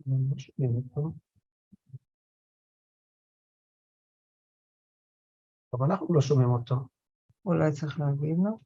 לא שומעים אותו. אבל אנחנו לא שומעים אותו. אולי צריך להגיד לו.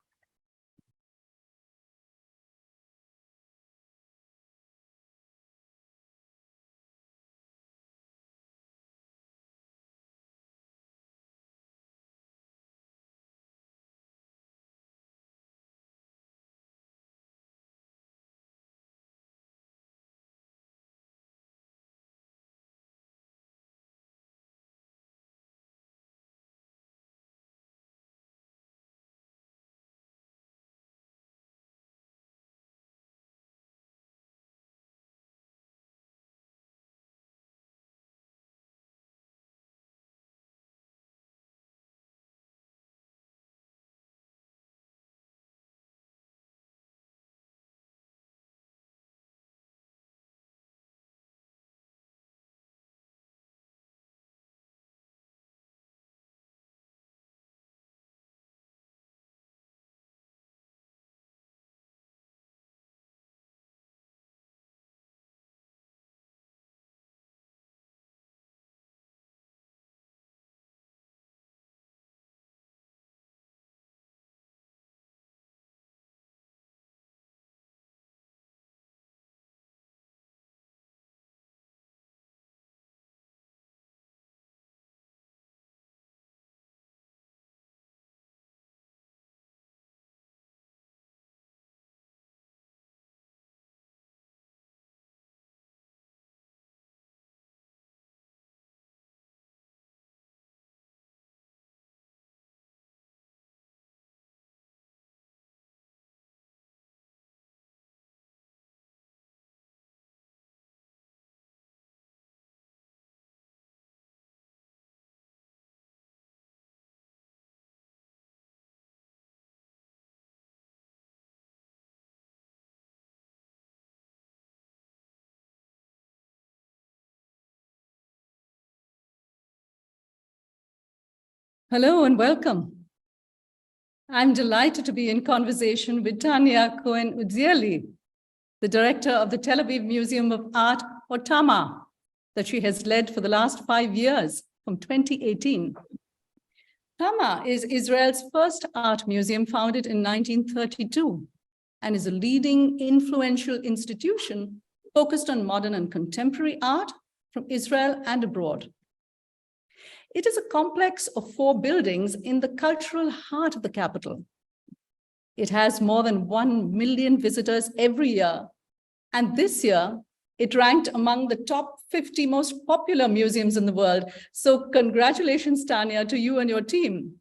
Hello and welcome. I'm delighted to be in conversation with Tania Coen-Uzzielli, the director of the Tel Aviv Museum of Art, or TAMA, that she has led for the last 5 years, from 2018. TAMA is Israel's first art museum, founded in 1932, and is a leading influential institution focused on modern and contemporary art from Israel and abroad. It is a complex of 4 buildings in the cultural heart of the capital. It has more than 1 million visitors every year, and this year it ranked among the top 50 most popular museums in the world. So congratulations, Tania, to you and your team.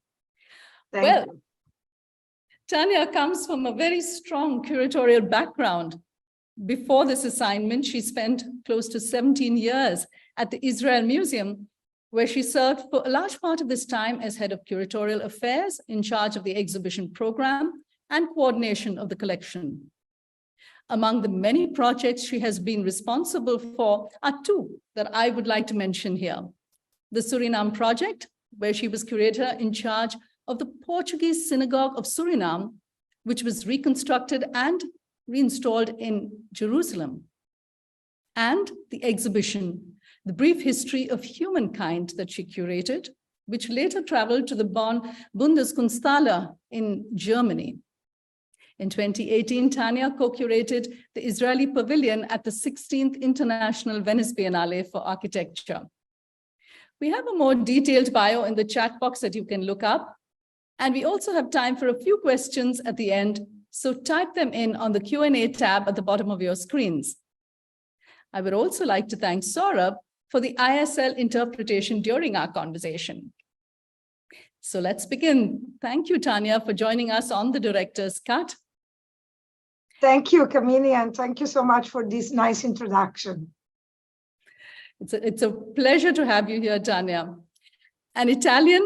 Thank you. Tania comes from a very strong curatorial background. Before this assignment, she spent close to 17 years at the Israel Museum, where she served for a large part of this time as head of curatorial affairs, in charge of the exhibition program and coordination of the collection. Among the many projects she has been responsible for are 2 that I would like to mention here. The Suriname project, where she was curator in charge of the Portuguese Synagogue of Suriname, which was reconstructed and reinstalled in Jerusalem. And the exhibition, The Brief History of Humankind, that she curated, which later traveled to the Bonn Bundeskunsthalle in Germany. In 2018, Tania co-curated the Israeli Pavilion at the 16th International Venice Biennale for Architecture. We have a more detailed bio in the chat box that you can look up. And we also have time for a few questions at the end, so type them in on the Q&A tab at the bottom of your screens. I would also like to thank Saurabh for the ISL interpretation during our conversation. So let's begin. Thank you, Tania, for joining us on the Director's Cut. Thank you, Kamini, and thank you so much for this nice introduction. It's a pleasure to have you here, Tania. An Italian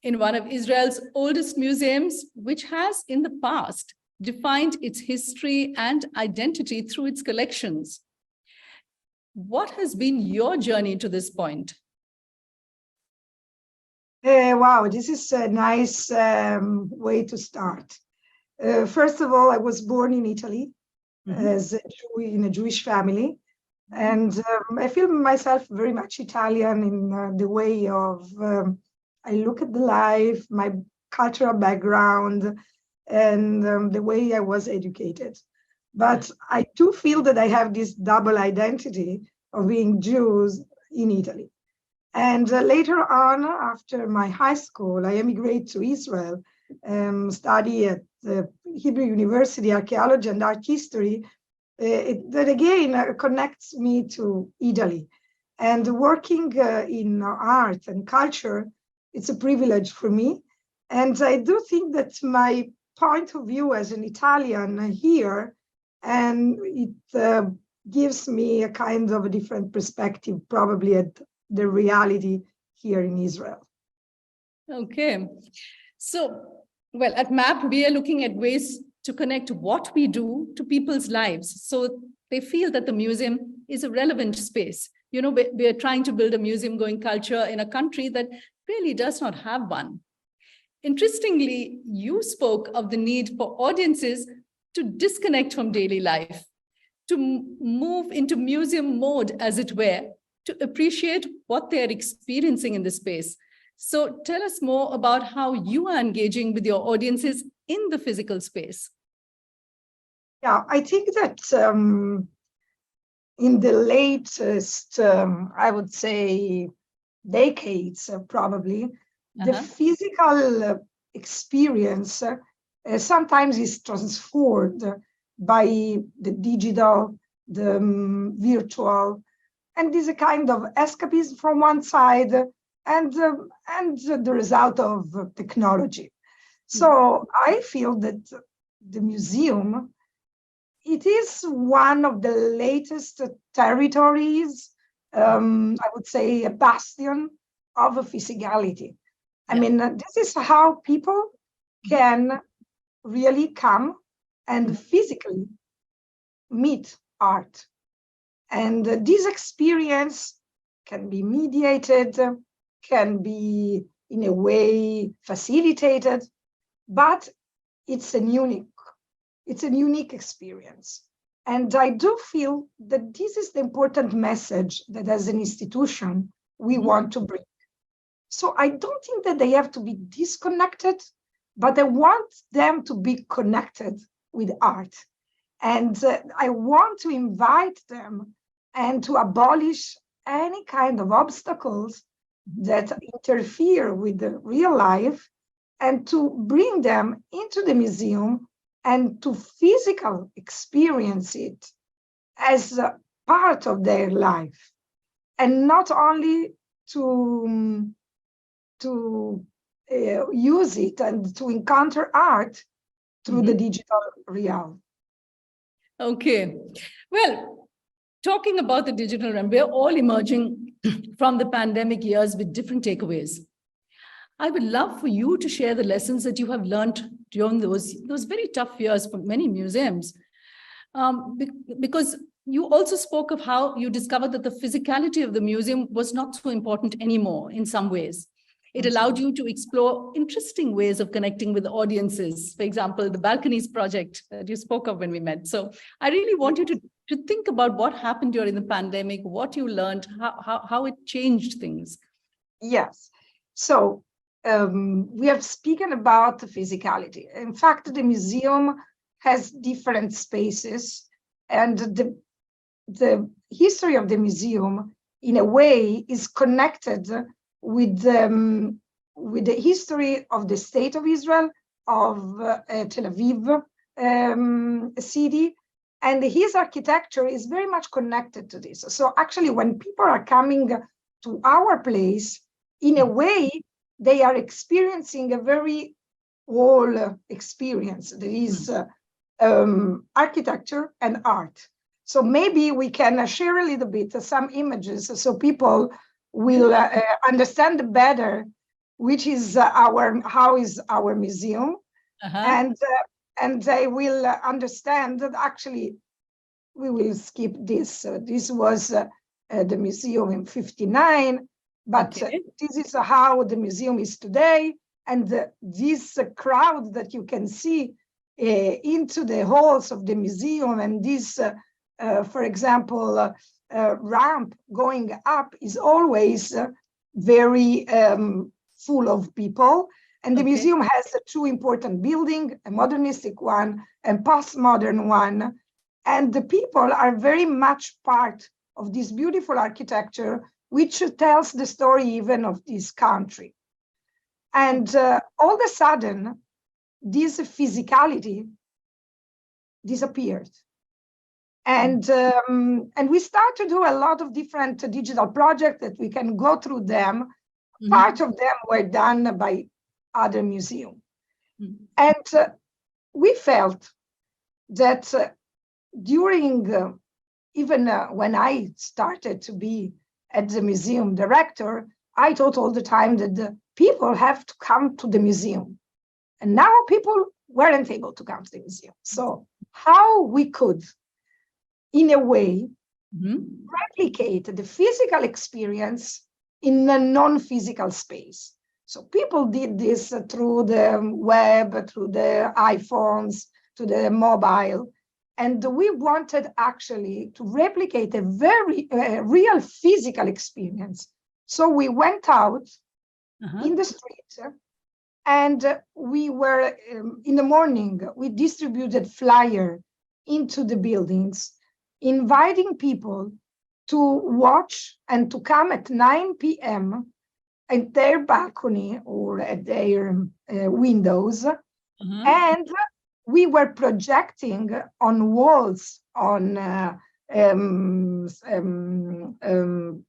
in one of Israel's oldest museums, which has in the past defined its history and identity through its collections. What has been your journey to this point? Wow, this is a nice way to start. First of all, I was born in Italy in a Jewish family. And I feel myself very much Italian in the way of I look at the life, my cultural background, and the way I was educated. But I do feel that I have this double identity of being Jews in Italy. And later on, after my high school, I emigrated to Israel, study at the Hebrew University, archaeology and art history. That again connects me to Italy. And working in art and culture, it's a privilege for me. And I do think that my point of view as an Italian here, and it gives me a kind of a different perspective, probably at the reality here in Israel. Okay. So, well, at MAP, we are looking at ways to connect what we do to people's lives, so they feel that the museum is a relevant space. You know, we are trying to build a museum-going culture in a country that really does not have one. Interestingly, you spoke of the need for audiences to disconnect from daily life, to move into museum mode, as it were, to appreciate what they're experiencing in the space. So tell us more about how you are engaging with your audiences in the physical space. Yeah, I think that in the latest, I would say, decades, probably, the physical experience sometimes is transformed by the digital, the virtual, and is a kind of escapism from one side and the result of technology. So I feel that the museum, it is one of the latest territories, I would say a bastion of a physicality. I mean, this is how people can really come and physically meet art. And this experience can be mediated, can be in a way facilitated, but it's a unique experience. And I do feel that this is the important message that as an institution, we want to bring. So I don't think that they have to be disconnected, but I want them to be connected with art. And I want to invite them and to abolish any kind of obstacles that interfere with the real life, and to bring them into the museum and to physically experience it as a part of their life, and not only to use it and to encounter art through the digital realm. Okay. Well, talking about the digital realm, we're all emerging from the pandemic years with different takeaways. I would love for you to share the lessons that you have learned during those very tough years for many museums. Because you also spoke of how you discovered that the physicality of the museum was not so important anymore in some ways. It allowed you to explore interesting ways of connecting with audiences. For example, the Balconies project that you spoke of when we met. So I really want you to think about what happened during the pandemic, what you learned, how it changed things. Yes. So we have spoken about the physicality. In fact, the museum has different spaces, and the history of the museum, in a way, is connected with the history of the state of Israel, of Tel Aviv city, and his architecture is very much connected to this. So actually, when people are coming to our place, in a way, they are experiencing a very whole experience. There is architecture and art. So maybe we can share a little bit some images so people will understand better which is how is our museum, and they will understand that actually we will skip this. This was the museum in '59, but this is how the museum is today, and this crowd that you can see into the halls of the museum, and this, for example, ramp going up is always very full of people. And the museum has two important buildings, a modernistic one and postmodern one. And the people are very much part of this beautiful architecture, which tells the story even of this country. And all of a sudden, this physicality disappeared. And we start to do a lot of different digital projects that we can go through them. Part of them were done by other museums. And we felt that during, even when I started to be at the museum director, I thought all the time that the people have to come to the museum. And now people weren't able to come to the museum. So how we could, in a way, replicate the physical experience in a non-physical space. So people did this through the web, through the iPhones, to the mobile. And we wanted actually to replicate a very real physical experience. So we went out in the street, and we were, in the morning, we distributed flyer into the buildings, inviting people to watch and to come at 9 p.m. at their balcony or at their windows. And we were projecting on walls, on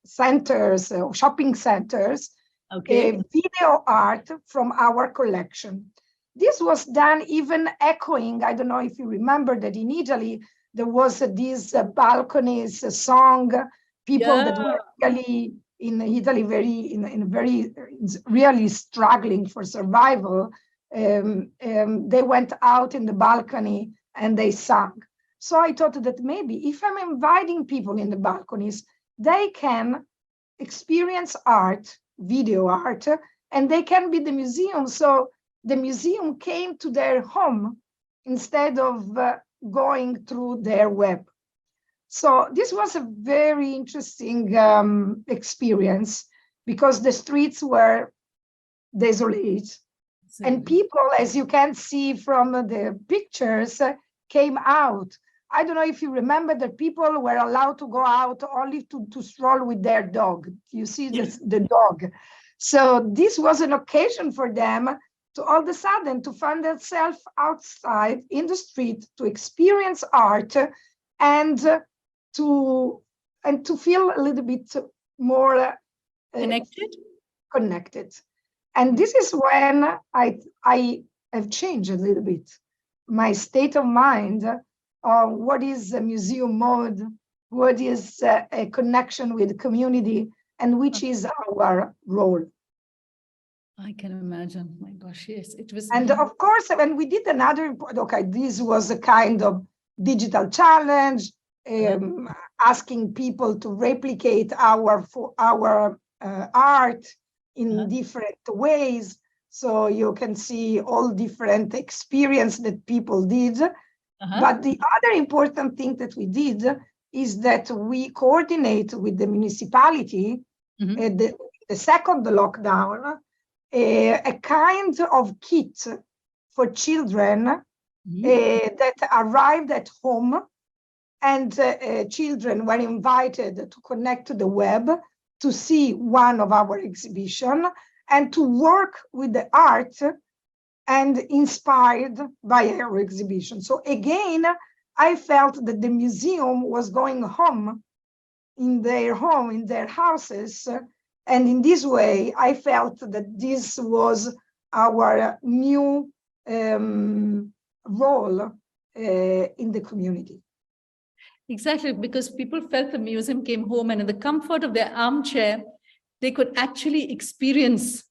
centers, shopping centers, video art from our collection. This was done even echoing, I don't know if you remember that in Italy, there was this balconies song, people that were really in Italy, really struggling for survival. They went out in the balcony and they sang. So I thought that maybe if I'm inviting people in the balconies, they can experience art, video art, and they can be the museum. So the museum came to their home instead of going through their web. So this was a very interesting experience because the streets were desolate. And people, as you can see from the pictures, came out. I don't know if you remember that people were allowed to go out only to stroll with their dog. You see the dog. So this was an occasion for them to all of a sudden to find themselves outside in the street, to experience art and to feel a little bit more connected. And this is when I have changed a little bit my state of mind on what is a museum mode, what is a connection with the community, and which is our role. I can imagine. My gosh, yes, it was. And of course, when we did another, this was a kind of digital challenge, asking people to replicate our art in different ways. So you can see all different experience that people did. But the other important thing that we did is that we coordinate with the municipality, the second lockdown, a kind of kit for children that arrived at home, and children were invited to connect to the web to see one of our exhibition and to work with the art and inspired by our exhibition. So again, I felt that the museum was going home, in their houses. And in this way, I felt that this was our new role in the community. Exactly, because people felt the museum came home, and in the comfort of their armchair, they could actually experience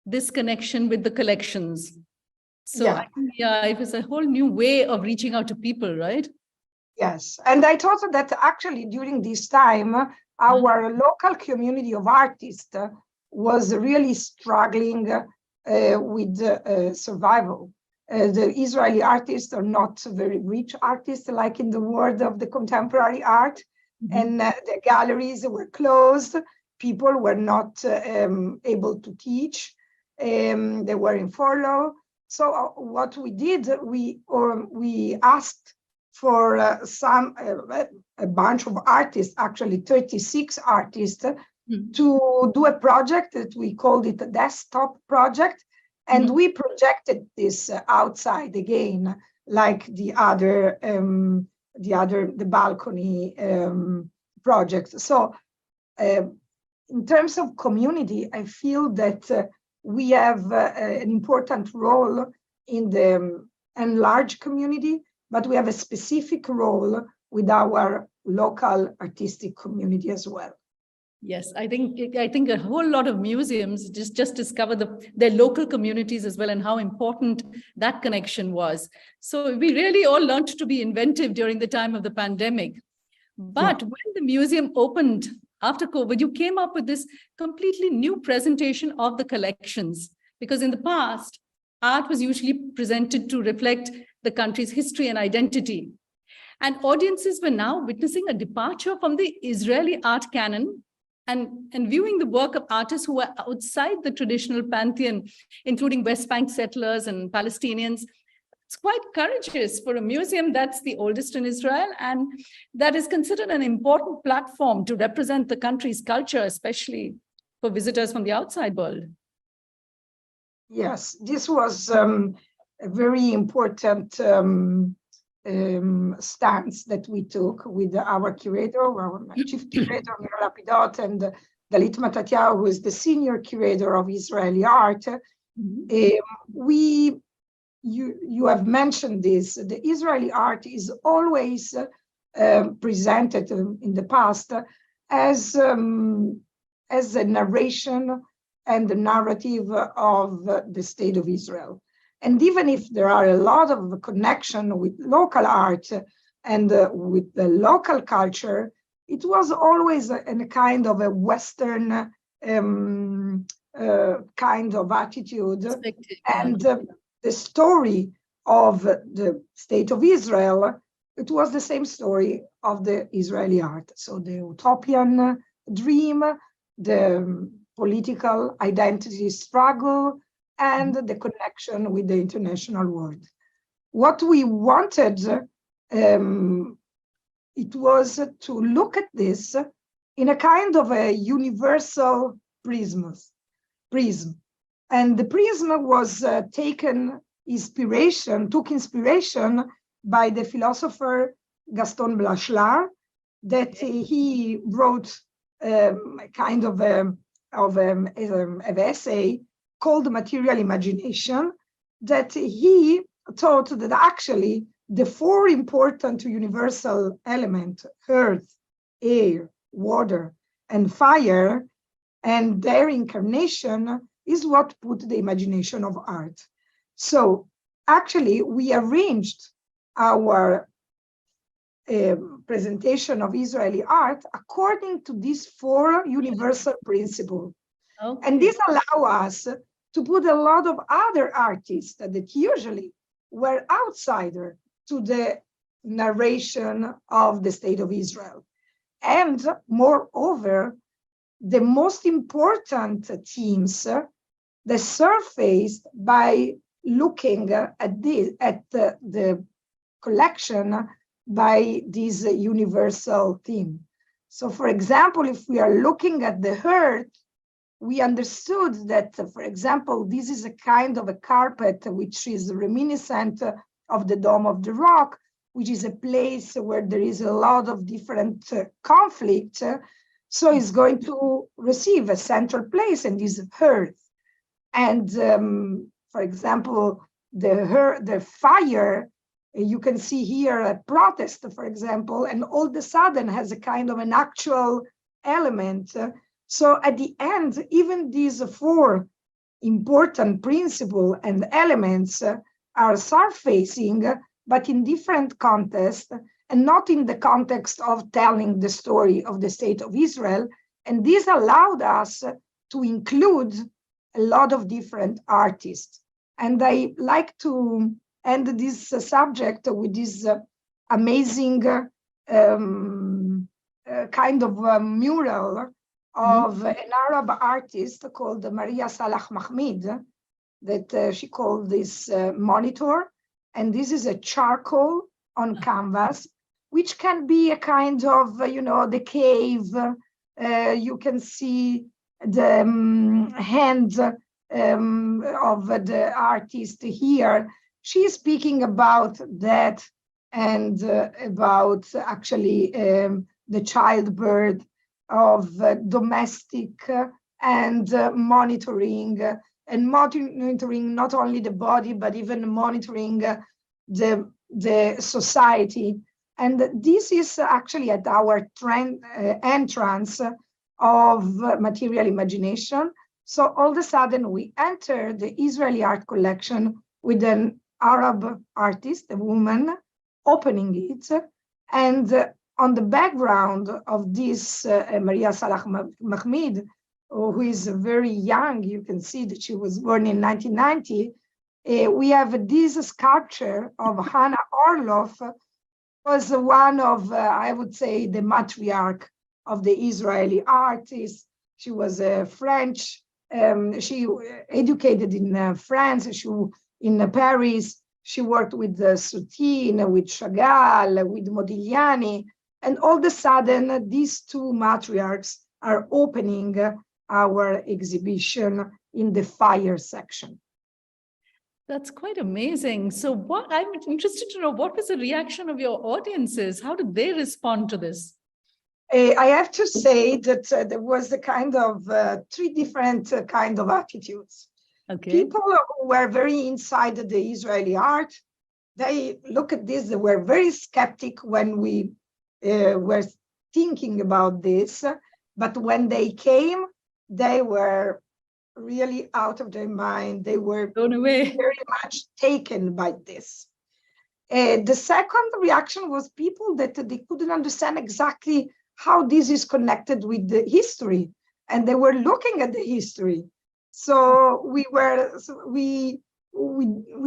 this connection with the collections. So I think, it was a whole new way of reaching out to people, right? Yes, and I thought that actually during this time, our local community of artists was really struggling with survival. The Israeli artists are not very rich artists like in the world of the contemporary art. and the galleries were closed. People were not able to teach. They were in furlough. So what we did, we asked for a bunch of artists, actually 36 artists, to do a project that we called it a desktop project. And we projected this outside again, like the balcony project. So in terms of community, I feel that we have an important role in the enlarged community, but we have a specific role with our local artistic community as well. Yes, I think a whole lot of museums just discover their local communities as well, and how important that connection was. So we really all learned to be inventive during the time of the pandemic. But when the museum opened after COVID, you came up with this completely new presentation of the collections, because in the past, art was usually presented to reflect the country's history and identity. And audiences were now witnessing a departure from the Israeli art canon and viewing the work of artists who were outside the traditional pantheon, including West Bank settlers and Palestinians. It's quite courageous for a museum that's the oldest in Israel and that is considered an important platform to represent the country's culture, especially for visitors from the outside world. Yes, this was a very important stance that we took with our curator, our chief curator, Mira Lapidot, and Dalit Matatiahu, who is the senior curator of Israeli art. You have mentioned this. The Israeli art is always presented in the past as a narration and the narrative of the state of Israel. And even if there are a lot of connection with local art and with the local culture, it was always a kind of a Western kind of attitude. And the story of the state of Israel, it was the same story of the Israeli art. So the utopian dream, the political identity struggle, and the connection with the international world. What we wanted, it was to look at this in a kind of a universal prism. And the prism was took inspiration by the philosopher Gaston Bachelard, that he wrote a kind of an essay called Material Imagination, that he thought that actually the four important universal elements, earth, air, water, and fire, and their incarnation is what put the imagination of art. So actually, we arranged our presentation of Israeli art according to these four universal principles. Okay. And this allows us to put a lot of other artists that usually were outsider to the narration of the state of Israel. And moreover, the most important themes that surfaced by looking at the collection by this universal theme. So for example, if we are looking at the earth, we understood that, for example, this is a kind of a carpet which is reminiscent of the Dome of the Rock, which is a place where there is a lot of different conflict. So it's going to receive a central place in this earth. And for example, the fire, you can see here a protest, for example, and all of a sudden has a kind of an actual element. So at the end, even these four important principles and elements are surfacing, but in different contexts, and not in the context of telling the story of the state of Israel. And this allowed us to include a lot of different artists. And I like to end this subject with this amazing kind of mural of an Arab artist called Maria Salah Mahmoud, that she called this monitor. And this is a charcoal on canvas, which can be a kind of, the cave. You can see the hand of the artist here. She's speaking about that and about actually the childbirth of domestic and monitoring not only the body, but even monitoring the society. And this is actually at our entrance of material imagination. So all of a sudden we enter the Israeli art collection with an Arab artist, a woman, opening it. And on the background of this Maria Salah Mahmoud, who is very young, you can see that she was born in 1990, we have this sculpture of Hannah Orloff, was one of, I would say, the matriarch of the Israeli artists. She was French, she educated in France, in Paris. She worked with Soutine, with Chagall, with Modigliani, and all of a sudden, these two matriarchs are opening our exhibition in the fire section. That's quite amazing. So I'm interested to know, what was the reaction of your audiences? How did they respond to this? I have to say that there was a kind of three different kind of attitudes. Okay. People who were very inside the Israeli art, they look at this, they were very skeptic when we were thinking about this, but when they came, they were really out of their mind. They were blown away, very much taken by this. The second reaction was people that they couldn't understand exactly how this is connected with the history, and they were looking at the history. So we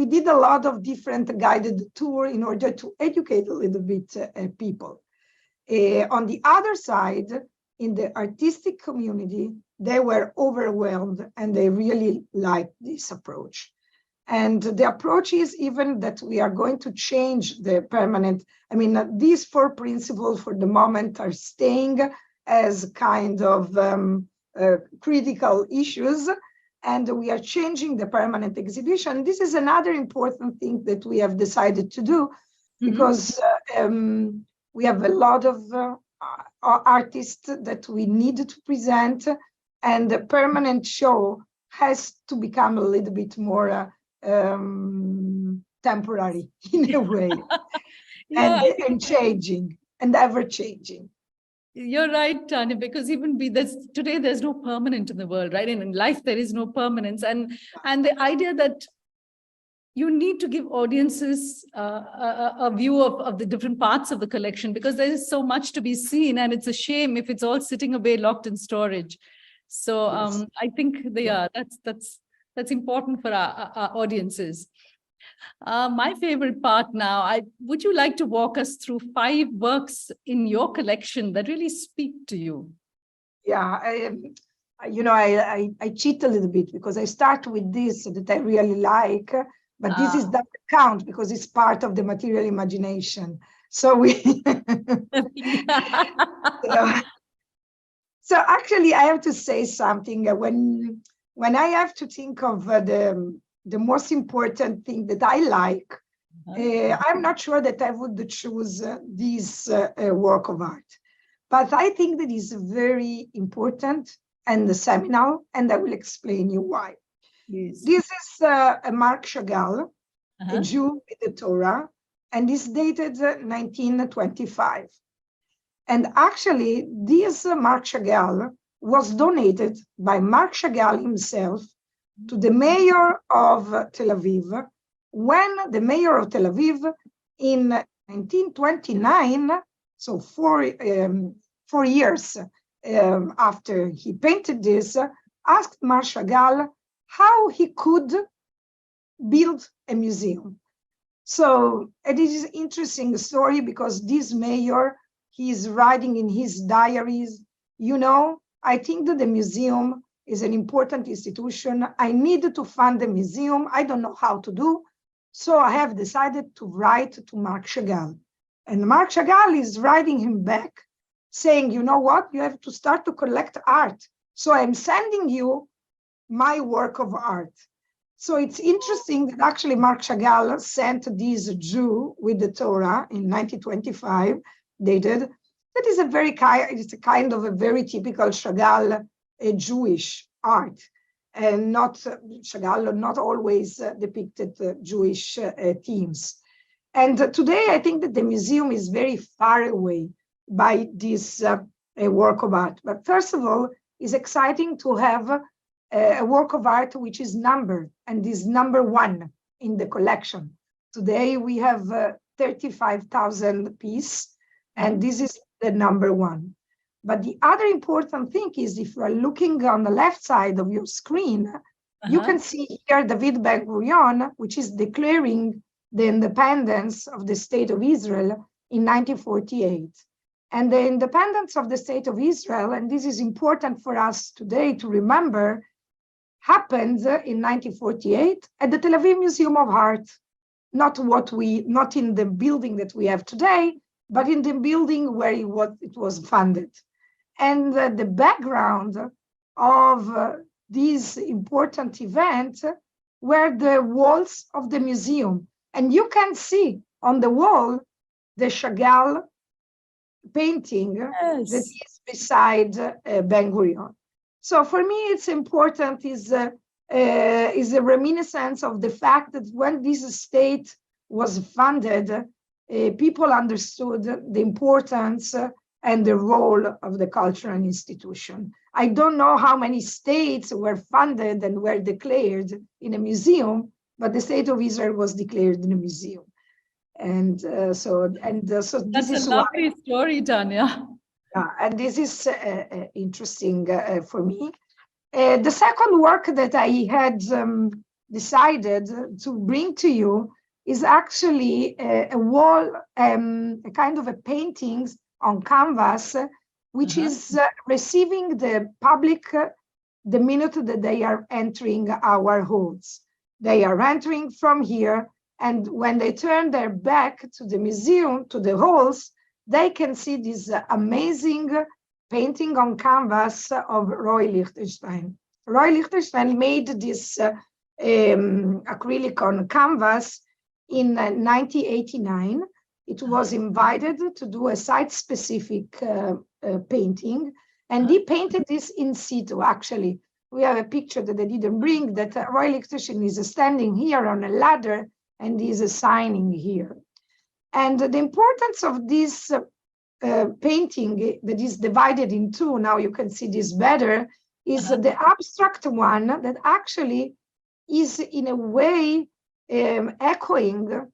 did a lot of different guided tour in order to educate a little bit people. On the other side, in the artistic community, they were overwhelmed and they really liked this approach. And the approach is even that we are going to change the permanent. I mean, these four principles for the moment are staying as kind of critical issues, and we are changing the permanent exhibition. This is another important thing that we have decided to do, because we have a lot of artists that we need to present, and the permanent show has to become a little bit more temporary in a way, and changing and ever changing. You're right, Tania, because even today there's no permanent in the world, right? And in life there is no permanence, and the idea that you need to give audiences a view of the different parts of the collection, because there is so much to be seen, and it's a shame if it's all sitting away locked in storage. So yes. I think that's important for our audiences. My favorite part now, would you like to walk us through 5 works in your collection that really speak to you? Yeah, I cheat a little bit, because I start with this that I really like, but this is doesn't count because it's part of the material imagination. So we so actually I have to say something. When I have to think of the most important thing that I like, I'm not sure that I would choose this work of art. But I think that is very important and seminal, and I will explain you why. Yes. This is a Marc Chagall, a Jew with the Torah, and is dated 1925. And actually, this Marc Chagall was donated by Marc Chagall himself to the mayor of Tel Aviv, when the mayor of Tel Aviv in 1929, so 4 years after he painted this, asked Marc Chagall how he could build a museum. So it is an interesting story, because this mayor he's writing in his diaries, you know, I think that the museum is an important institution. I need to fund the museum. I don't know how to do. So I have decided to write to Marc Chagall. And Marc Chagall is writing him back saying, you know what, you have to start to collect art. So I'm sending you my work of art. So it's interesting that actually Marc Chagall sent this Jew with the Torah in 1925, dated. That is it's a kind of a very typical Chagall Jewish art. And Chagall not always depicted Jewish themes. And today I think that the museum is very far away by this work of art. But first of all, it's exciting to have a work of art which is numbered and is number 1 in the collection. Today we have 35,000 pieces, and this is the number 1. But the other important thing is, if you are looking on the left side of your screen, you can see here David Ben-Gurion, which is declaring the independence of the State of Israel in 1948. And the independence of the State of Israel, and this is important for us today to remember, happened in 1948 at the Tel Aviv Museum of Art, not in the building that we have today, but in the building where it was funded. And the background of this important event were the walls of the museum. And you can see on the wall the Chagall painting that is beside Ben-Gurion. So for me, it's important is a reminiscence of the fact that when this state was funded, people understood the importance and the role of the cultural institution. I don't know how many states were funded and were declared in a museum, but the State of Israel was declared in a museum. And so this That's is a lovely story, Tania. And this is interesting for me. The second work that I had decided to bring to you is actually a wall, a kind of a paintings on canvas, which is receiving the public the minute that they are entering our halls. They are entering from here, and when they turn their back to the museum, to the halls, they can see this amazing painting on canvas of Roy Lichtenstein. Roy Lichtenstein made this acrylic on canvas in 1989. It was invited to do a site-specific painting, and he painted this in situ, actually. We have a picture that I didn't bring, that Roy Lichtenstein is standing here on a ladder and is signing here. And the importance of this painting that is divided in two, now you can see this better, is the abstract one that actually is in a way echoing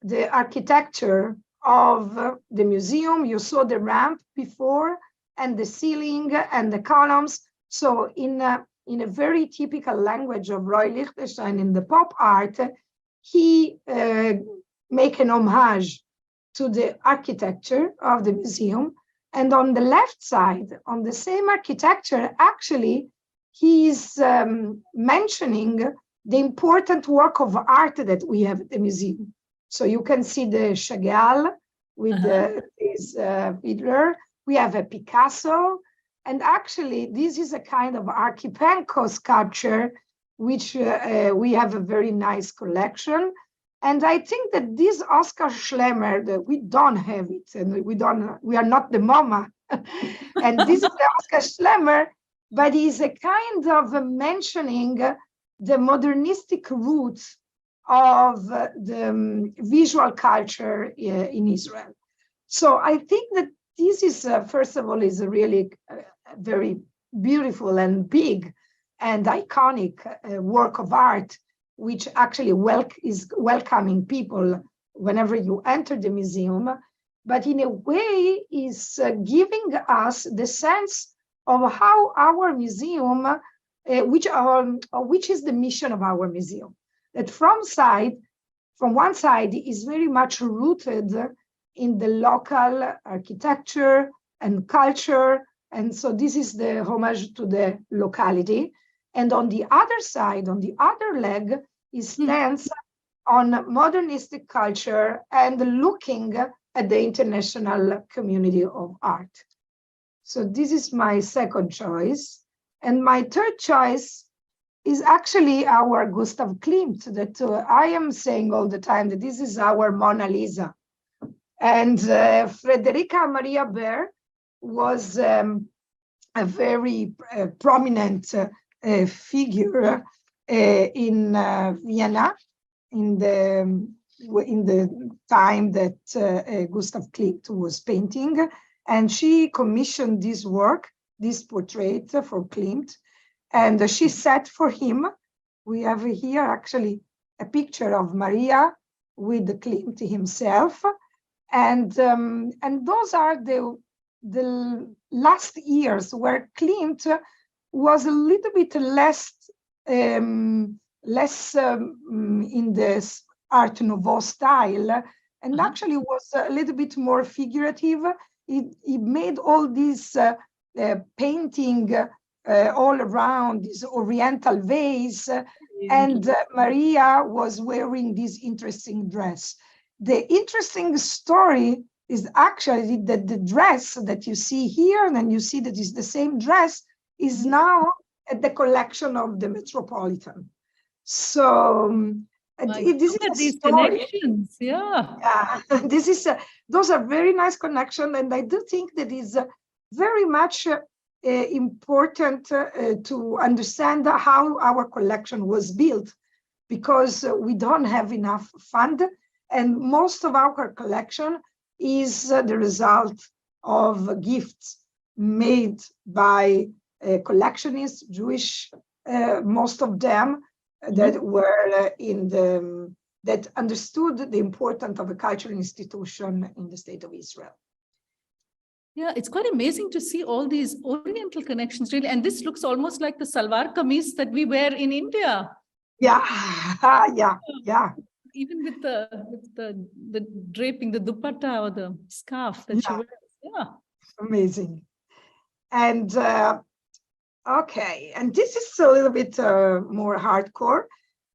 the architecture of the museum. You saw the ramp before and the ceiling and the columns. So in a very typical language of Roy Lichtenstein in the pop art, he make an homage to the architecture of the museum. And on the left side, on the same architecture, actually, he is mentioning the important work of art that we have at the museum. So you can see the Chagall with his fiddler. We have a Picasso. And actually, this is a kind of archipelago sculpture, which we have a very nice collection. And I think that this Oscar Schlemmer, that we don't have it, and we are not the MoMA. And this is the Oscar Schlemmer, but he's a kind of mentioning the modernistic roots of the visual culture in Israel. So I think that this is, first of all, is a really very beautiful and big and iconic work of art, which actually is welcoming people whenever you enter the museum, but in a way is giving us the sense of how our museum, which is the mission of our museum. That from one side is very much rooted in the local architecture and culture. And so this is the homage to the locality. And on the other side, on the other leg, it stands on modernistic culture and looking at the international community of art. So this is my second choice. And my third choice is actually our Gustav Klimt, that I am saying all the time that this is our Mona Lisa. And Frederica Maria Baer was a very prominent figure in Vienna in the time that Gustav Klimt was painting. And she commissioned this work, this portrait for Klimt. And she set for him, we have here actually a picture of Maria with Klimt himself. And those are the last years where Klimt was a little bit less in this Art Nouveau style, and actually was a little bit more figurative. He made all these painting all around this oriental vase, and Maria was wearing this interesting dress. The interesting story is actually that the dress that you see here, and then you see that is the same dress, is now at the collection of the Metropolitan. So this is these story. Connections, yeah. This is those are very nice connections, and I do think that is very much important to understand how our collection was built, because we don't have enough fund, and most of our collection is the result of gifts made by collectionists, Jewish, most of them, that were that understood the importance of a cultural institution in the state of Israel. Yeah, it's quite amazing to see all these Oriental connections, really. And this looks almost like the salwar kameez that we wear in India. Yeah, yeah. Even with the draping, the dupatta or the scarf that she wears. Yeah. Amazing. And okay, and this is a little bit more hardcore.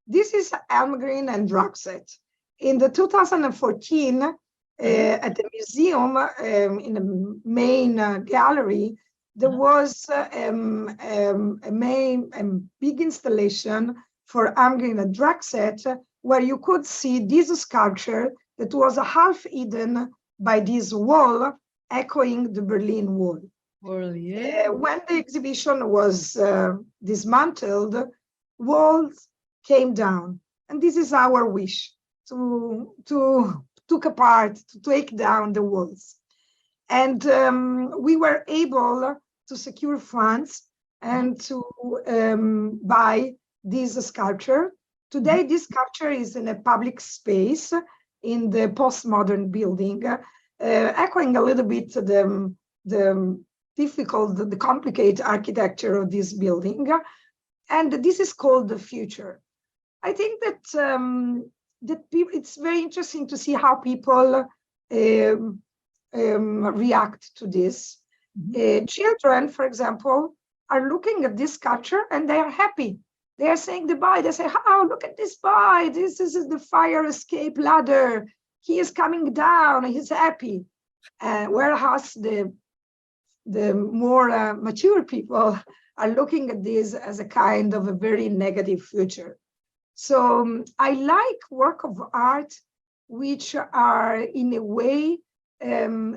This is Almgren and Draxet. In the 2014, at the museum, in the main gallery, there was a big installation for Almgren and Draxet, where you could see this sculpture that was half hidden by this wall, echoing the Berlin Wall. Well, yeah. When the exhibition was dismantled, walls came down, and this is our wish to take down the walls. And we were able to secure funds and to buy this sculpture. Today, this sculpture is in a public space in the postmodern building, echoing a little bit the complicated architecture of this building. And this is called the future. I think that it's very interesting to see how people react to this. Children, for example, are looking at this sculpture and they are happy. They are saying goodbye. They say, "Oh, look at this boy. This is the fire escape ladder. He is coming down. He's happy." Whereas the more mature people are looking at this as a kind of a very negative future. So I like work of art which are in a way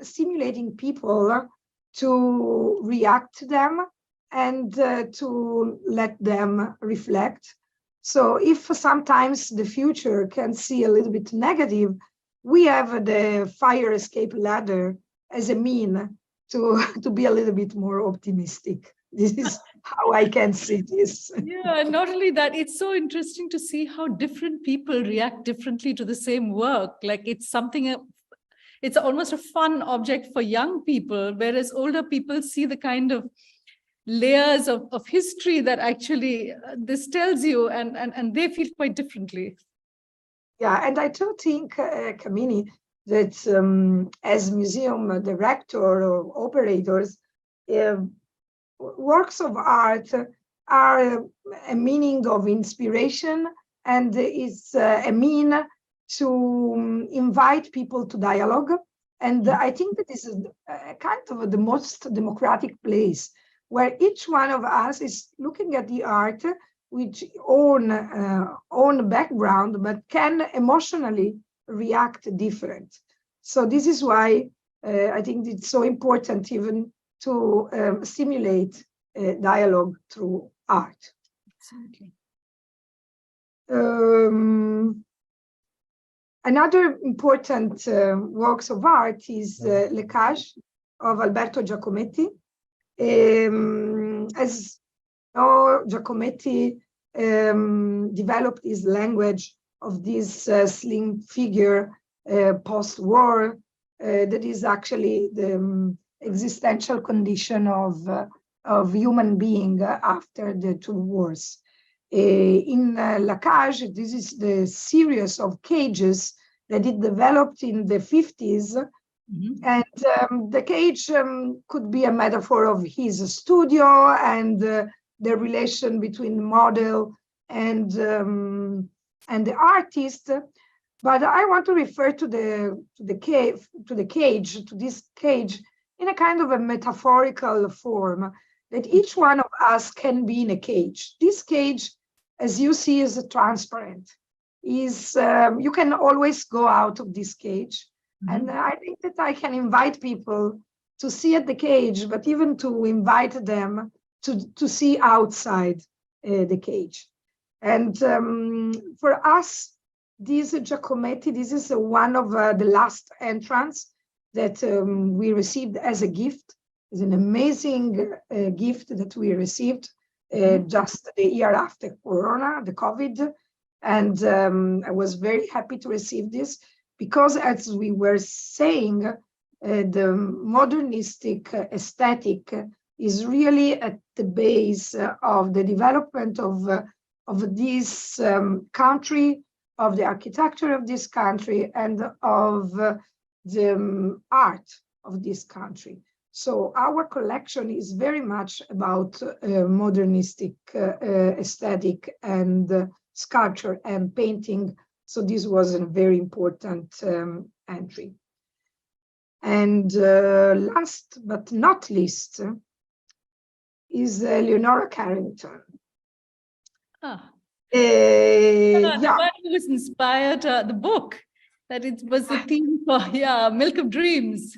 stimulating people to react to them and to let them reflect. So if sometimes the future can see a little bit negative, we have the fire escape ladder as a mean to be a little bit more optimistic. This is how I can see this. Yeah, and not only that, it's so interesting to see how different people react differently to the same work. Like it's almost a fun object for young people, whereas older people see the kind of layers of history that actually this tells you, and they feel quite differently. Yeah, and I do think, Kamini, that as museum director or operators, works of art are a meaning of inspiration, and is a mean to invite people to dialogue. And I think that this is a kind of the most democratic place where each one of us is looking at the art with own background, but can emotionally react different. So this is why I think it's so important even to stimulate dialogue through art. Absolutely. Another important works of art is Le Cage of Alberto Giacometti. As you know, Giacometti developed his language of this slim figure post-war that is actually the existential condition of human being after the two wars. In La Cage, this is the series of cages that it developed in the 50s. And the cage could be a metaphor of his studio and the relation between the model and the artist. But I want to refer to this cage in a kind of a metaphorical form, that each one of us can be in a cage. This cage, as you see, is transparent. You can always go out of this cage. And I think that I can invite people to see at the cage, but even to invite them to see outside the cage. And for us, this Giacometti, this is one of the last entrants that we received as a gift. It's an amazing gift that we received just the year after Corona, the COVID. And I was very happy to receive this because, as we were saying, the modernistic aesthetic is really at the base of the development of this country, of the architecture of this country, and of the art of this country. So our collection is very much about modernistic aesthetic and sculpture and painting. So this was a very important entry. And last but not least is Leonora Carrington. The one who was inspired the book, that it was the theme for Milk of Dreams.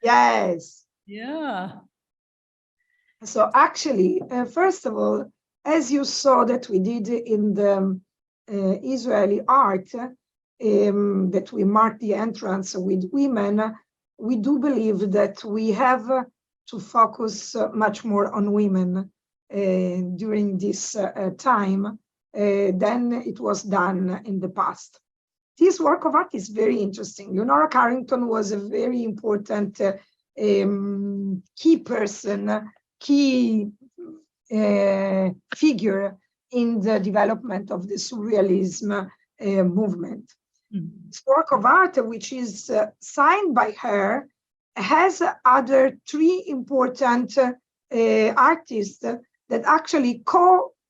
Yes. Yeah. So actually, first of all, as you saw that we did in the Israeli art, that we marked the entrance with women, we do believe that we have to focus much more on women during this time than it was done in the past. This work of art is very interesting. Leonora Carrington was a very important key person, key figure in the development of the surrealism movement. This work of art, which is signed by her, has other three important artists that actually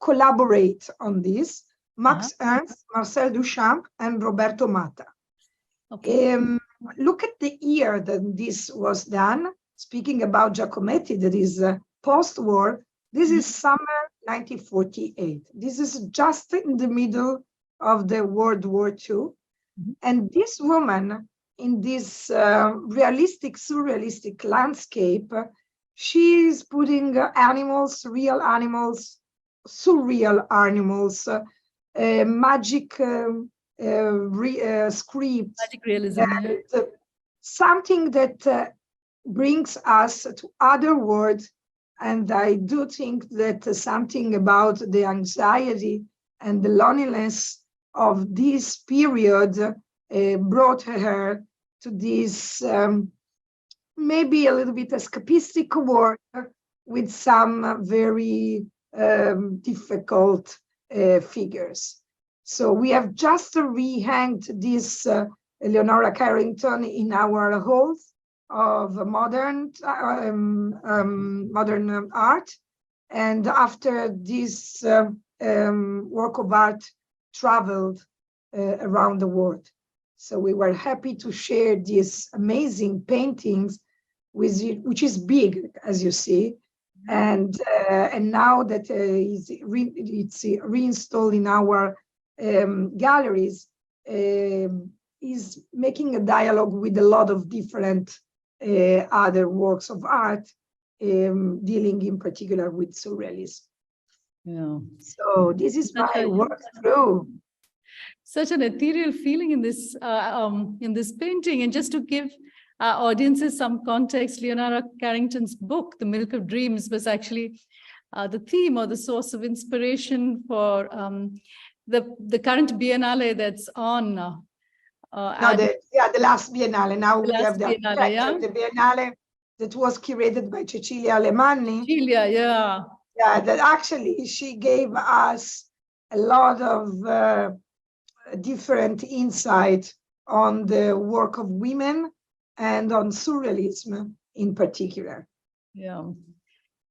collaborate on this: Max Ernst, Marcel Duchamp, and Roberto Matta. Okay. Look at the year that this was done. Speaking about Giacometti, that is post-war, this is summer 1948. This is just in the middle of the World War II. And this woman, in this realistic, surrealistic landscape, she's putting animals, real animals, surreal animals, magic scripts, magic realism, something that brings us to other worlds. And I do think that something about the anxiety and the loneliness of this period brought her to this maybe a little bit escapistic work with some very difficult figures. So we have just rehanged this Leonora Carrington in our halls of modern art. And after this work of art traveled around the world. So we were happy to share these amazing paintings with you, which is big, as you see. And now that it's reinstalled in our galleries, is making a dialogue with a lot of different other works of art, dealing in particular with surrealism. Yeah. So this is my work through. Such an ethereal feeling in this painting. And just to give our audiences some context, Leonora Carrington's book, The Milk of Dreams, was actually the theme or the source of inspiration for the current Biennale that's on. The last Biennale. Now we have the Biennale, of the Biennale that was curated by Cecilia Alemanni. Yeah, that actually she gave us a lot of different insight on the work of women and on surrealism in particular. Yeah.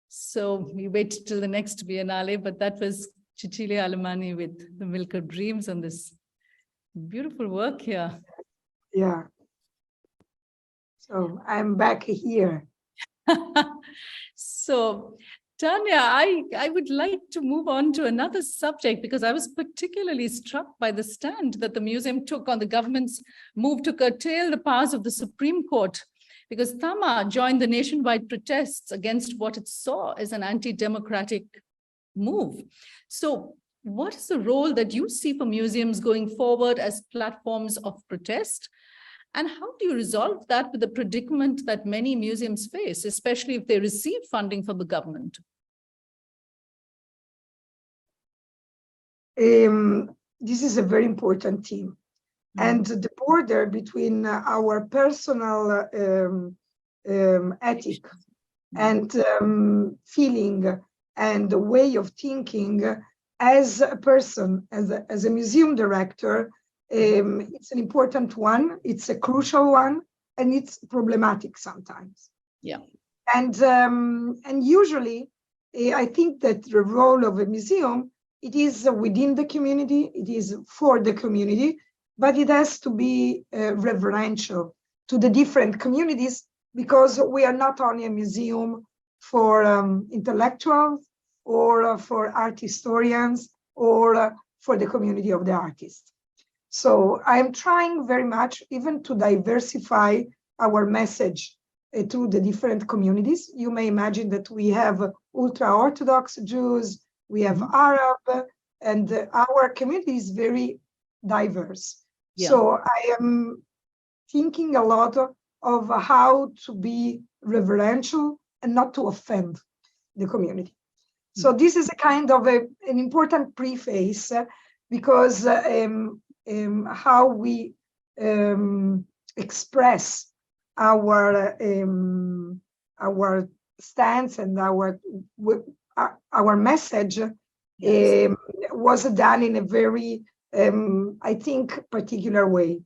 So we wait till the next Biennale, but that was Cecilia Alemanni with The Milk of Dreams and this beautiful work here. Yeah. So I'm back here. So, Tania, I would like to move on to another subject because I was particularly struck by the stand that the museum took on the government's move to curtail the powers of the Supreme Court, because Tama joined the nationwide protests against what it saw as an anti-democratic move. So what is the role that you see for museums going forward as platforms of protest? And how do you resolve that with the predicament that many museums face, especially if they receive funding from the government? This is a very important theme. And the border between our personal ethic and feeling and the way of thinking as a person, as a museum director, it's an important one, it's a crucial one, and it's problematic sometimes. Yeah. And usually, I think that the role of a museum, it is within the community, it is for the community, but it has to be reverential to the different communities, because we are not only a museum for intellectuals or for art historians or for the community of the artists. So I'm trying very much even to diversify our message to the different communities. You may imagine that we have ultra-Orthodox Jews, we have Arab, and our community is very diverse. Yeah. So I am thinking a lot of how to be reverential and not to offend the community. So this is a kind of an important preface, because how we express our stance and our message was done in a very, I think, particular way.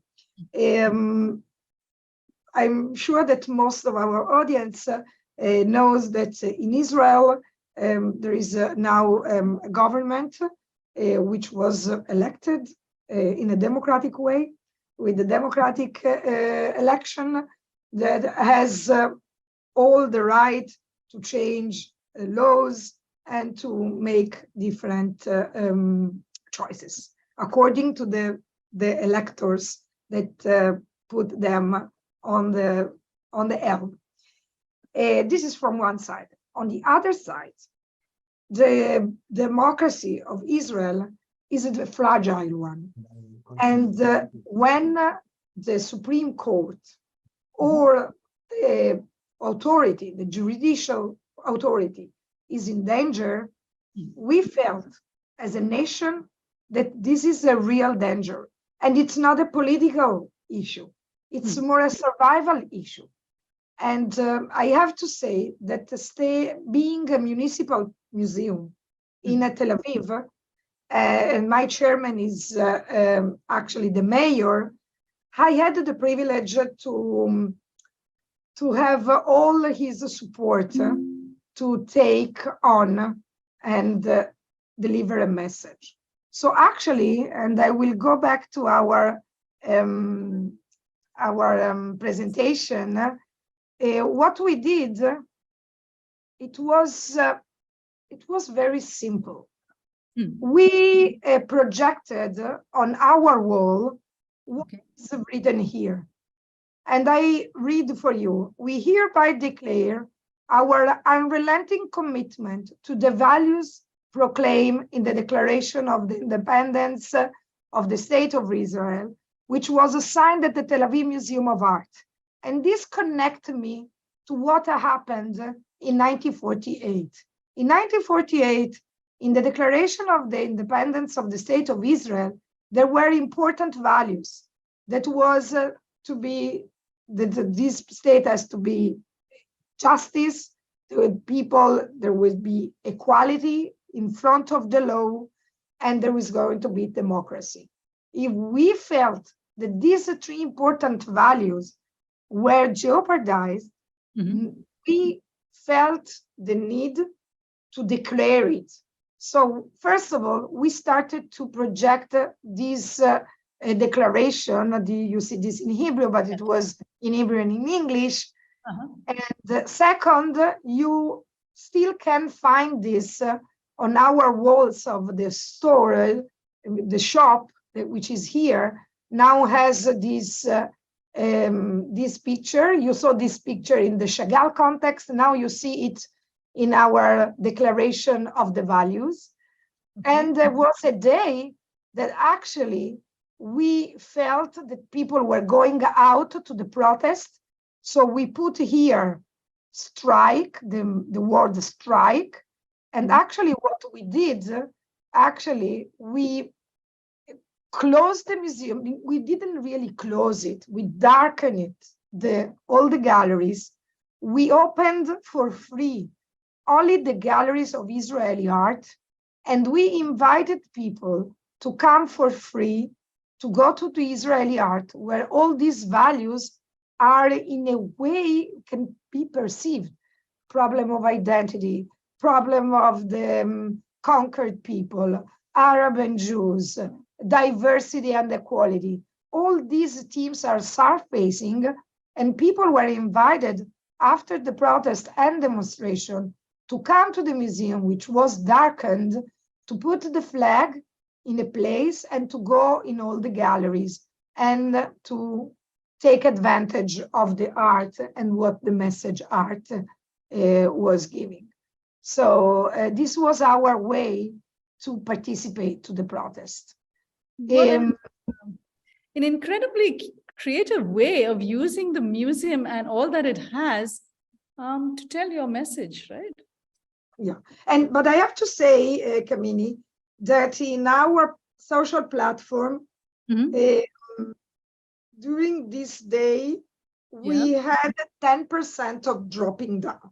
I'm sure that most of our audience knows that in Israel, there is now a government which was elected in a democratic way, with a democratic election that has all the right to change laws and to make different choices according to the electors that put them on the elm. This is from one side. On the other side, the democracy of Israel is a fragile one. And when the Supreme Court or the authority, the judicial authority, is in danger, we felt as a nation that this is a real danger. And it's not a political issue. It's more a survival issue. And I have to say that being a municipal museum in Tel Aviv, and my chairman is actually the mayor, I had the privilege to have all his support to take on and deliver a message. So actually, and I will go back to our presentation, what we did, it was very simple. We projected on our wall what is written here. And I read for you. We hereby declare our unrelenting commitment to the values proclaimed in the Declaration of the Independence of the State of Israel, which was signed at the Tel Aviv Museum of Art. And this connects me to what happened in 1948. In 1948, in the Declaration of the Independence of the State of Israel, there were important values that was to be, this state has to be justice to people, there will be equality in front of the law, and there was going to be democracy. If we felt that these three important values were jeopardized, we felt the need to declare it. So first of all, we started to project this declaration. You see this in Hebrew, but it was in Hebrew and in English. And second, you still can find this on our walls of the store. The shop, which is here, now has this picture. You saw this picture in the Chagall context. Now you see it in our declaration of the values. And there was a day that actually we felt that people were going out to the protest. So we put here strike, the word strike. And actually what we did, actually we closed the museum. We didn't really close it. We darkened it, all the galleries. We opened for free only the galleries of Israeli art. And we invited people to come for free to go to the Israeli art, where all these values are in a way can be perceived. Problem of identity, problem of the conquered people, Arab and Jews, diversity and equality. All these themes are surfacing, and people were invited after the protest and demonstration to come to the museum, which was darkened, to put the flag in a place and to go in all the galleries and to take advantage of the art and what the message art was giving. So this was our way to participate to the protest. An incredibly creative way of using the museum and all that it has to tell your message, right? Yeah, but I have to say, Kamini, that in our social platform, during this day, we had 10% of dropping down.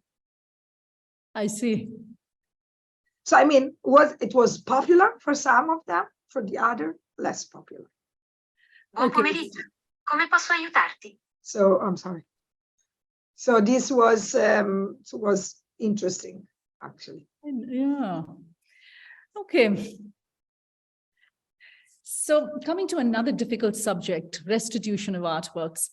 I see. So I mean, it was popular for some of them, for the other, less popular. Buon pomeriggio. Come posso aiutarti? So I'm sorry. So this was interesting, actually. Yeah. Okay. So coming to another difficult subject, restitution of artworks.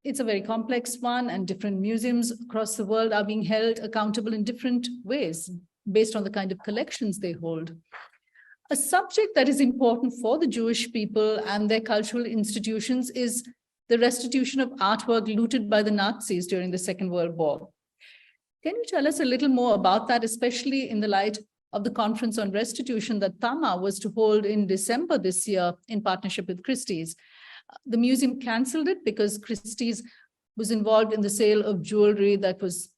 It's a very complex one, and different museums across the world are being held accountable in different ways based on the kind of collections they hold. A subject that is important for the Jewish people and their cultural institutions is the restitution of artwork looted by the Nazis during the Second World War. Can you tell us a little more about that, especially in the light of the conference on restitution that Tama was to hold in December this year in partnership with Christie's? The museum canceled it because Christie's was involved in the sale of jewelry that was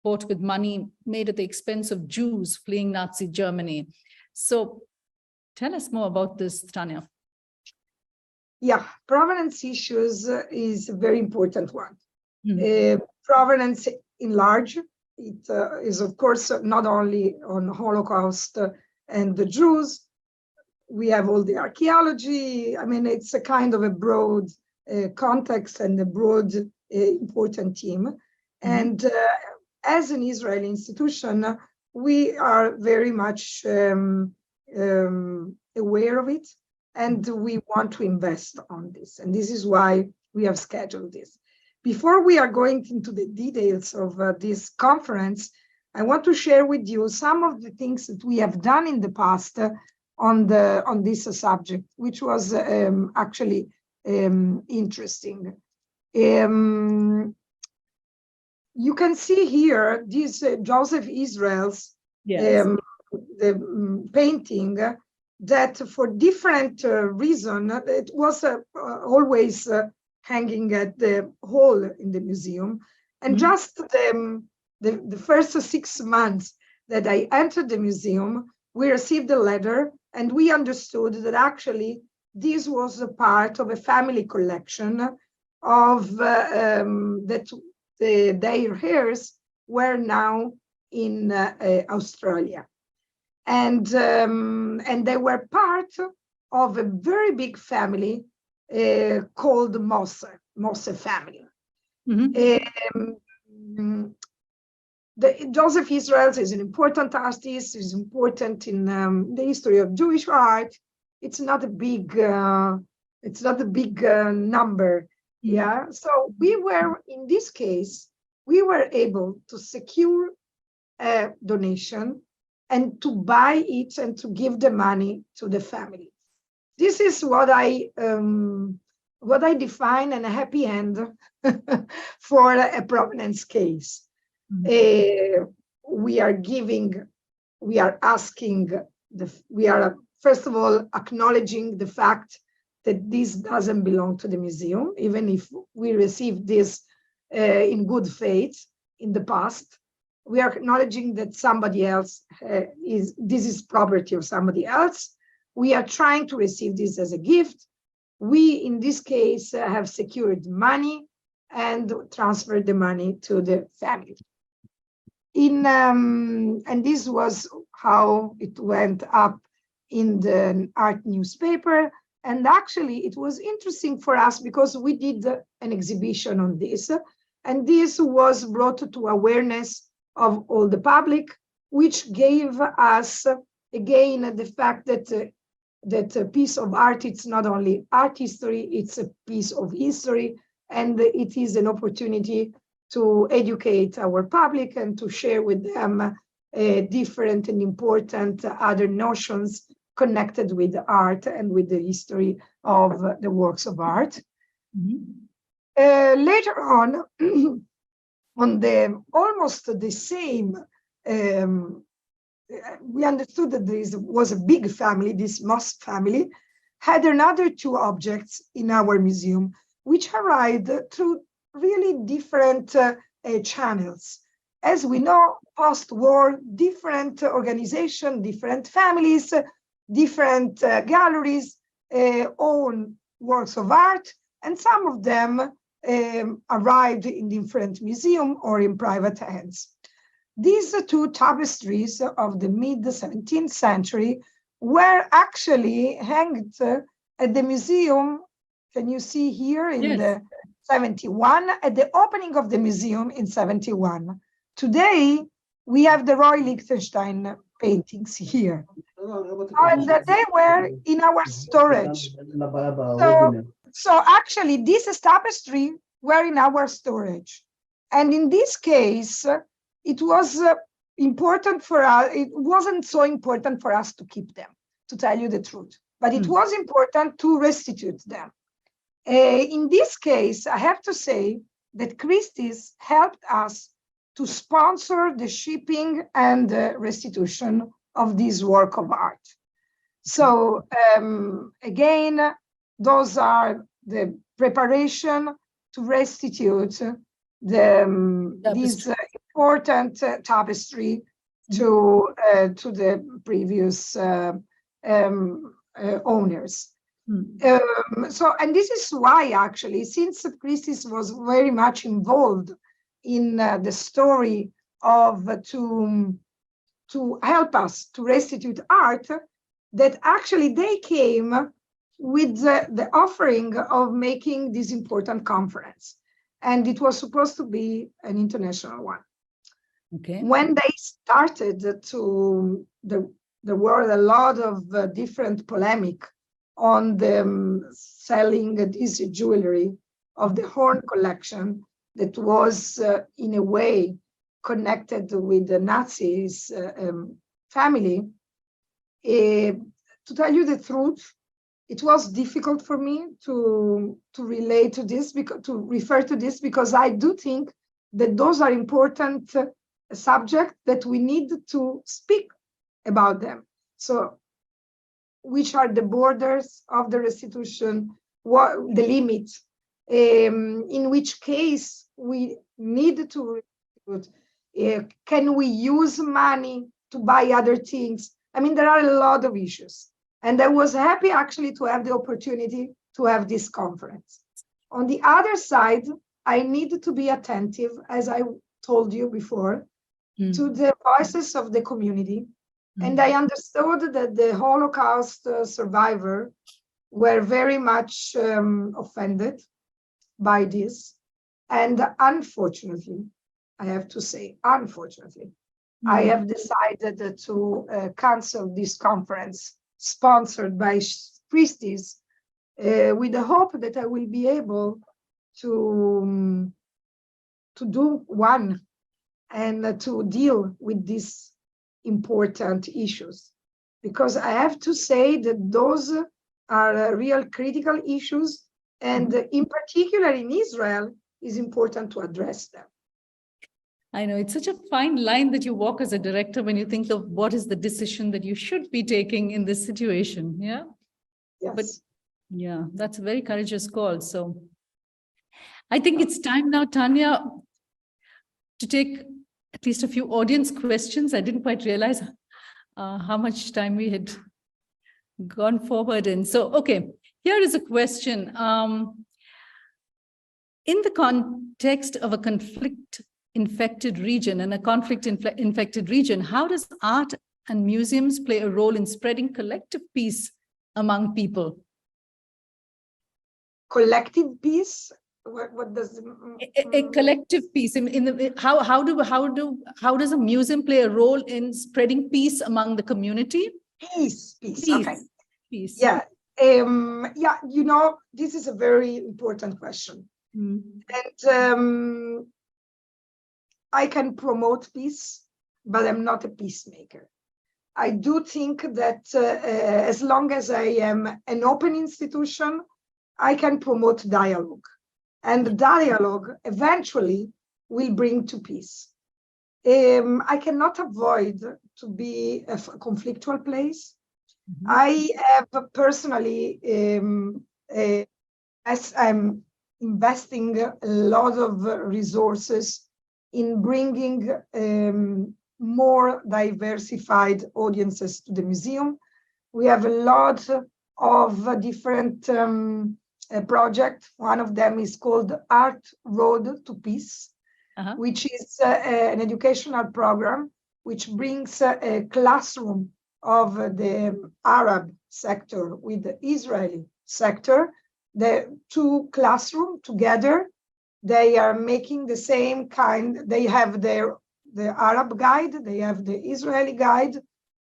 bought with money made at the expense of Jews fleeing Nazi Germany. So tell us more about this, Tania. Yeah, provenance issues is a very important one. Provenance in large, it is of course not only on Holocaust and the Jews. We have all the archaeology. I mean, it's a kind of a broad context and a broad, important theme. And as an Israeli institution, we are very much aware of it, and we want to invest on this. And this is why we have scheduled this. Before we are going into the details of this conference, I want to share with you some of the things that we have done in the past on this subject, which was actually interesting. You can see here this Joseph Israel's the painting that for different reason, it was always hanging at the hall in the museum. And just the first 6 months that I entered the museum, we received a letter and we understood that actually this was a part of a family collection of that their heirs were now in Australia. And they were part of a very big family called Mosse family. Joseph Israel is an important artist, is important in the history of Jewish art. It's not a big number. Yeah. So we were, in this case, we were able to secure a donation and to buy it and to give the money to the family. This is what I define as a happy end for a provenance case. We are first of all acknowledging the fact that this doesn't belong to the museum, even if we received this in good faith in the past. We are acknowledging that somebody else this is property of somebody else. We are trying to receive this as a gift. We, in this case, have secured money and transferred the money to the family. And this was how it went up in the art newspaper. And actually, it was interesting for us because we did an exhibition on this. And this was brought to awareness of all the public, which gave us, again, the fact that that a piece of art, it's not only art history, it's a piece of history, and it is an opportunity to educate our public and to share with them different and important other notions connected with art and with the history of the works of art. Later on, on the almost the same, we understood that there was a big family, this Moss family, had another 2 objects in our museum, which arrived through really different channels. As we know, post-war, different organizations, different families, different galleries own works of art, and some of them arrived in different museums or in private hands. These 2 tapestries of the mid-17th century were actually hanged at the museum. Can you see here in the 71, at the opening of the museum in 71. Today, we have the Roy Lichtenstein paintings here. And they were in our storage. So actually, this tapestry were in our storage. And in this case, it was important for us. It wasn't so important for us to keep them, to tell you the truth. But it was important to restitute them. In this case, I have to say that Christie's helped us to sponsor the shipping and the restitution of this work of art. So again, those are the preparation to restitute this important tapestry to the previous owners. And this is why, actually, since Christie's was very much involved in the story of to help us to restitute art, that actually they came with the offering of making this important conference. And it was supposed to be an international one. Okay. When they started there were a lot of different polemic on the selling this jewelry of the Horn collection that was in a way connected with the Nazis family. To tell you the truth, it was difficult for me to relate to this, to refer to this, because I do think that those are important subjects that we need to speak about them. So, which are the borders of the restitution, what the limits, in which case we need to, can we use money to buy other things? I mean, there are a lot of issues. And I was happy actually to have the opportunity to have this conference. On the other side, I need to be attentive, as I told you before, to the voices of the community. And I understood that the Holocaust survivors were very much offended by this. And unfortunately, I have to say, unfortunately, I have decided to cancel this conference sponsored by Christie's with the hope that I will be able to do one and to deal with these important issues. Because I have to say that those are real critical issues, and in particular in Israel, is important to address them. I know it's such a fine line that you walk as a director when you think of what is the decision that you should be taking in this situation. Yeah. Yes. But yeah, that's a very courageous call. So I think it's time now, Tania, to take at least a few audience questions. I didn't quite realize how much time we had gone forward in. So, okay, here is a question. In the context of a conflict-infected region and a conflict-infected region, how does art and museums play a role in spreading collective peace among people? Collective peace? What does a collective peace? How does a museum play a role in spreading peace among the community? Peace. Okay. Peace. Yeah. Yeah. You know, this is a very important question, and I can promote peace, but I'm not a peacemaker. I do think that as long as I am an open institution, I can promote dialogue. And dialogue eventually will bring to peace. I cannot avoid to be a conflictual place. I have personally, as I'm investing a lot of resources in bringing more diversified audiences to the museum. We have a lot of different project. One of them is called Art Road to Peace, which is an educational program which brings a classroom of the Arab sector with the Israeli sector, the two classrooms together. They are making the same kind. They have the Arab guide, they have the Israeli guide,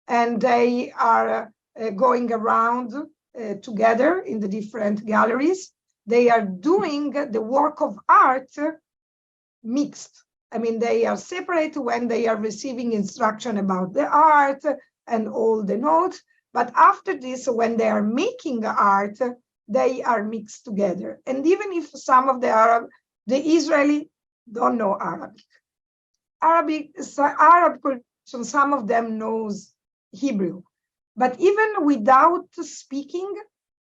and they are going around together in the different galleries. They are doing the work of art mixed. I mean, they are separate when they are receiving instruction about the art and all the notes. But after this, when they are making art, they are mixed together. And even if some of the Israeli don't know Arabic, some of them knows Hebrew. But even without speaking,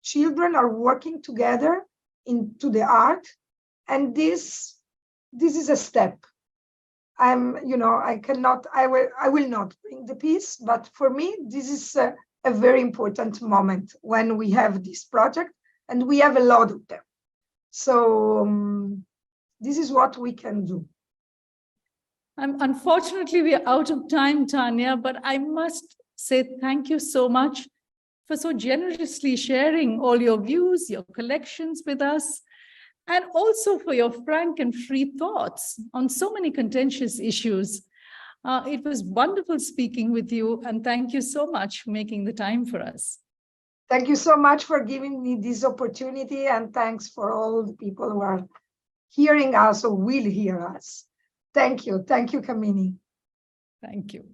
children are working together into the art, and this is a step. I will not bring the peace, but for me, this is a very important moment when we have this project, and we have a lot of them. So this is what we can do. Unfortunately, we are out of time, Tania, but I must say thank you so much for so generously sharing all your views, your collections with us, and also for your frank and free thoughts on so many contentious issues. It was wonderful speaking with you, and thank you so much for making the time for us. Thank you so much for giving me this opportunity, and thanks for all the people who are hearing us or will hear us. Thank you. Thank you, Kamini. Thank you.